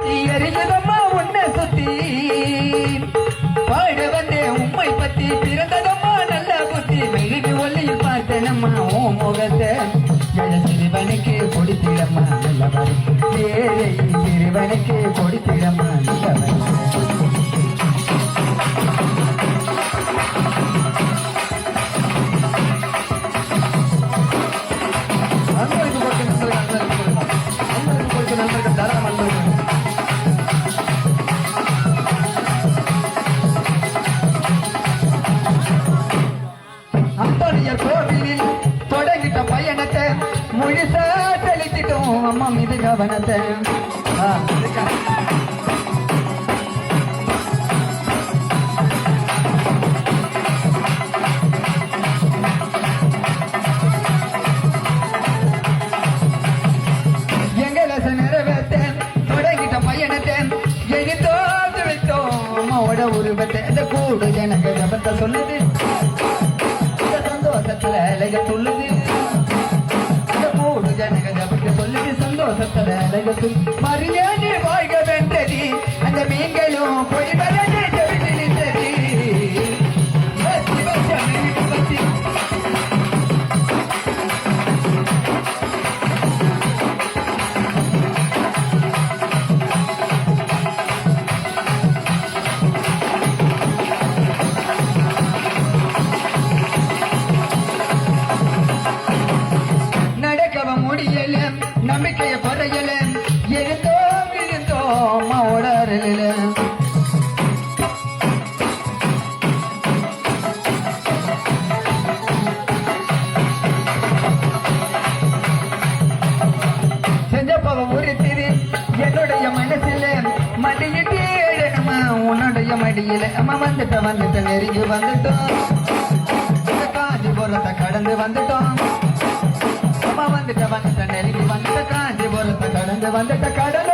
அறிஞ்சதம்மா உன்னை சுத்தி பாட வந்தே உண்மை பத்தி பிறந்ததம்மா நல்ல புத்தி மெழுகு ஒல்லியில் பார்த்தனம்மா ஓ முகத்தை சிறுவனுக்கு கொடுத்திடம்மா நல்லவன் ஏழை சிறுவனுக்கு கொடுத்திடம்மா நல்லவன் கோவிலில் தொடங்கிட்ட பயணத்தை முழுசா தெளிச்சிட்டோம் அம்மா மீது கவனத்தை எங்களை நிறைவேற்றேன் தொடங்கிட்ட பயணத்தை எரித்தோ வைத்தோம் அம்மாவோட உருவத்தை இந்த கூடு எனக்கு ஜபத்தை சொல்லுது சந்தோஷத்துல அழக சொல்லுது மூடு ஜனக ஜபத்தை சொல்லுது சந்தோஷத்துல அழக சொல்லு மரியாதை வாழ்க வென்றது அந்த மீன்களும் போய் வரது ஜபித்தது முடியல நம்பிக்கைய பறையல எழுந்தோ விழுந்தோ அம்மாவோட அருளில செஞ்சப்பவ ஒரு திரு என்னுடைய மனசுல மடியிட்டு எழுமா உன்னுடைய மடியில அம்மா வந்துட்ட நெருங்கி வந்துட்டோம் காஞ்சிபுரத்தை கடந்து வந்துட்டோம் வந்துட்ட நெருங்கி வந்துட்ட காஞ்சிபுரத்தை கடந்து வந்துட்ட கடல